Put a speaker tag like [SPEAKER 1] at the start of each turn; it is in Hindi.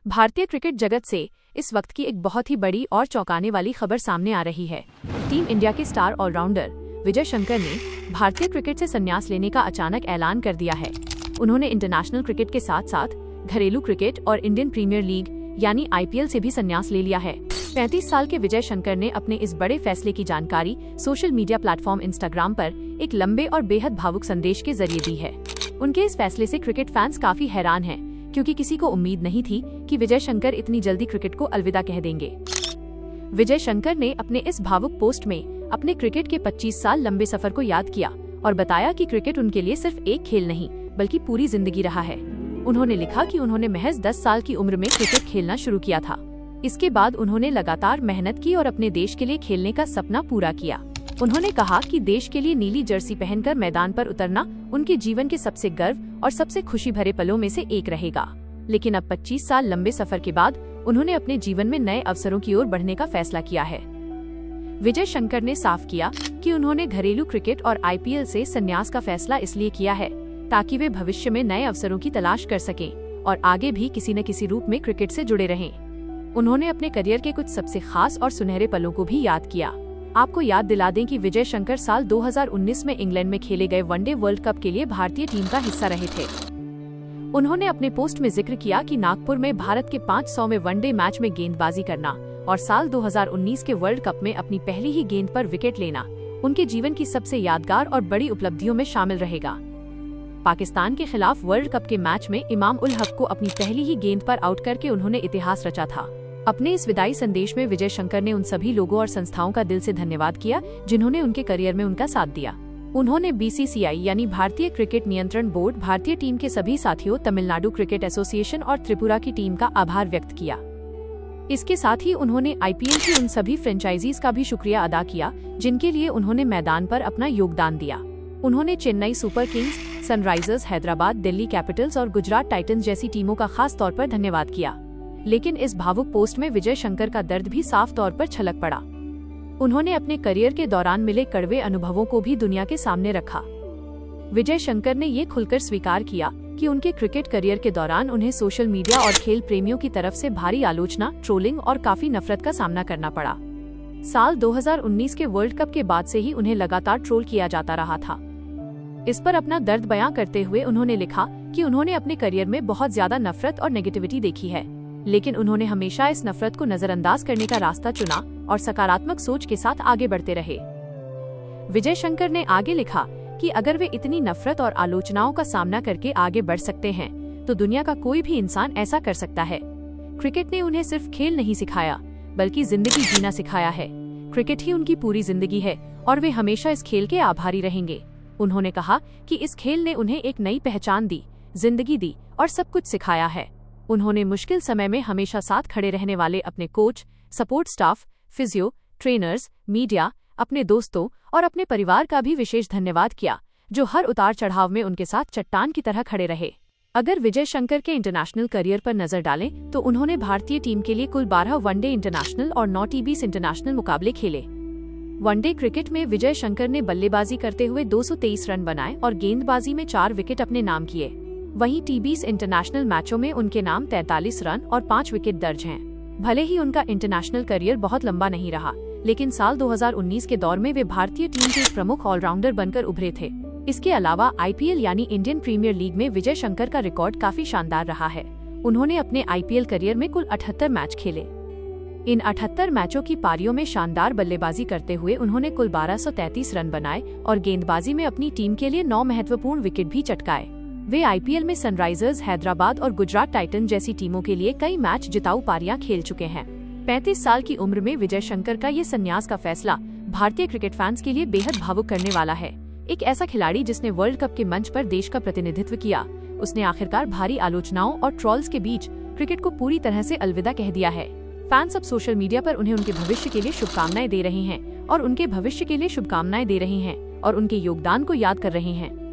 [SPEAKER 1] भारतीय क्रिकेट जगत से इस वक्त की एक बहुत ही बड़ी और चौंकाने वाली खबर सामने आ रही है। टीम इंडिया के स्टार ऑलराउंडर विजय शंकर ने भारतीय क्रिकेट से संन्यास लेने का अचानक ऐलान कर दिया है। उन्होंने इंटरनेशनल क्रिकेट के साथ साथ घरेलू क्रिकेट और इंडियन प्रीमियर लीग यानी IPL से भी संन्यास ले लिया है। 35 साल के विजय शंकर ने अपने इस बड़े फैसले की जानकारी सोशल मीडिया प्लेटफॉर्म इंस्टाग्राम पर एक लंबे और बेहद भावुक संदेश के जरिए दी है। उनके इस फैसले से क्रिकेट फैंस काफी हैरान हैं, क्योंकि किसी को उम्मीद नहीं थी कि विजय शंकर इतनी जल्दी क्रिकेट को अलविदा कह देंगे। विजय शंकर ने अपने इस भावुक पोस्ट में अपने क्रिकेट के 25 साल लंबे सफर को याद किया और बताया कि क्रिकेट उनके लिए सिर्फ एक खेल नहीं बल्कि पूरी जिंदगी रहा है। उन्होंने लिखा कि उन्होंने महज 10 साल की उम्र में क्रिकेट खेलना शुरू किया था। इसके बाद उन्होंने लगातार मेहनत की और अपने देश के लिए खेलने का सपना पूरा किया। उन्होंने कहा कि देश के लिए नीली जर्सी पहनकर मैदान पर उतरना उनके जीवन के सबसे गर्व और सबसे खुशी भरे पलों में से एक रहेगा। लेकिन अब 25 साल लंबे सफर के बाद उन्होंने अपने जीवन में नए अवसरों की ओर बढ़ने का फैसला किया है। विजय शंकर ने साफ किया कि उन्होंने घरेलू क्रिकेट और IPL से संन्यास का फैसला इसलिए किया है ताकि वे भविष्य में नए अवसरों की तलाश कर सकें और आगे भी किसी न किसी रूप में क्रिकेट से जुड़े रहें। उन्होंने अपने करियर के कुछ सबसे खास और सुनहरे पलों को भी याद किया। आपको याद दिला दें कि विजय शंकर साल 2019 में इंग्लैंड में खेले गए वनडे वर्ल्ड कप के लिए भारतीय टीम का हिस्सा रहे थे। उन्होंने अपने पोस्ट में जिक्र किया कि नागपुर में भारत के 500वें वनडे मैच में गेंदबाजी करना और साल 2019 के वर्ल्ड कप में अपनी पहली ही गेंद पर विकेट लेना उनके जीवन की सबसे यादगार और बड़ी उपलब्धियों में शामिल रहेगा। पाकिस्तान के खिलाफ वर्ल्ड कप के मैच में इमाम उल हक को अपनी पहली ही गेंद पर आउट करके उन्होंने इतिहास रचा था। अपने इस विदाई संदेश में विजय शंकर ने उन सभी लोगों और संस्थाओं का दिल से धन्यवाद किया जिन्होंने उनके करियर में उनका साथ दिया। उन्होंने BCCI यानी भारतीय क्रिकेट नियंत्रण बोर्ड, भारतीय टीम के सभी साथियों, तमिलनाडु क्रिकेट एसोसिएशन और त्रिपुरा की टीम का आभार व्यक्त किया। इसके साथ ही उन्होंने IPL की उन सभी फ्रेंचाइजीज का भी शुक्रिया अदा किया जिनके लिए उन्होंने मैदान पर अपना योगदान दिया। उन्होंने Chennai super Kings, Sunrisers Hyderabad, Delhi Capitals और गुजरात टाइटंस जैसी टीमों का खास तौर पर धन्यवाद किया। लेकिन इस भावुक पोस्ट में विजय शंकर का दर्द भी साफ तौर पर छलक पड़ा। उन्होंने अपने करियर के दौरान मिले कड़वे अनुभवों को भी दुनिया के सामने रखा। विजय शंकर ने ये खुलकर स्वीकार किया कि उनके क्रिकेट करियर के दौरान उन्हें सोशल मीडिया और खेल प्रेमियों की तरफ से भारी आलोचना, ट्रोलिंग और काफी नफरत का सामना करना पड़ा। साल 2019 के वर्ल्ड कप के बाद से ही उन्हें लगातार ट्रोल किया जाता रहा था। इस पर अपना दर्द बयां करते हुए उन्होंने लिखा कि उन्होंने अपने करियर में बहुत ज्यादा नफरत और नेगेटिविटी देखी है, लेकिन उन्होंने हमेशा इस नफरत को नजरअंदाज करने का रास्ता चुना और सकारात्मक सोच के साथ आगे बढ़ते रहे। विजय शंकर ने आगे लिखा कि अगर वे इतनी नफरत और आलोचनाओं का सामना करके आगे बढ़ सकते हैं तो दुनिया का कोई भी इंसान ऐसा कर सकता है। क्रिकेट ने उन्हें सिर्फ खेल नहीं सिखाया बल्कि जिंदगी जीना सिखाया है। क्रिकेट ही उनकी पूरी जिंदगी है और वे हमेशा इस खेल के आभारी रहेंगे। उन्होंने कहा कि इस खेल ने उन्हें एक नई पहचान दी, जिंदगी दी और सब कुछ सिखाया है। उन्होंने मुश्किल समय में हमेशा साथ खड़े रहने वाले अपने coach, support staff, physio, trainers, media, अपने दोस्तों और अपने परिवार का भी विशेष धन्यवाद किया, जो हर उतार चढ़ाव में उनके साथ चट्टान की तरह खड़े रहे। अगर विजय शंकर के इंटरनेशनल करियर पर नजर डालें तो उन्होंने भारतीय टीम के लिए कुल 12 वनडे इंटरनेशनल और 9 T20 इंटरनेशनल मुकाबले खेले। वनडे क्रिकेट में विजय शंकर ने बल्लेबाजी करते हुए 223 रन बनाए और गेंदबाजी में 4 विकेट अपने नाम किए। वहीं T20 इंटरनेशनल मैचों में उनके नाम 43 रन और 5 विकेट दर्ज हैं। भले ही उनका इंटरनेशनल करियर बहुत लंबा नहीं रहा, लेकिन साल 2019 के दौर में वे भारतीय टीम के एक प्रमुख ऑलराउंडर बनकर उभरे थे। इसके अलावा IPL यानी इंडियन प्रीमियर लीग में विजय शंकर का रिकॉर्ड काफी शानदार रहा है। उन्होंने अपने IPL करियर में कुल 78 मैच खेले। इन 78 मैचों की पारियों में शानदार बल्लेबाजी करते हुए उन्होंने कुल 1233 रन बनाए और गेंदबाजी में अपनी टीम के लिए 9 महत्वपूर्ण विकेट भी चटकाए। वे IPL में सनराइजर्स हैदराबाद और गुजरात टाइटंस जैसी टीमों के लिए कई मैच जिताऊ पारियां खेल चुके हैं। 35 साल की उम्र में विजय शंकर का ये संन्यास का फैसला भारतीय क्रिकेट फैंस के लिए बेहद भावुक करने वाला है। एक ऐसा खिलाड़ी जिसने वर्ल्ड कप के मंच पर देश का प्रतिनिधित्व किया, उसने आखिरकार भारी आलोचनाओं और ट्रोल्स के बीच क्रिकेट को पूरी तरह से अलविदा कह दिया है। फैंस अब सोशल मीडिया पर उन्हें उनके भविष्य के लिए शुभकामनाएं दे रहे हैं और उनके योगदान को याद कर रहे हैं।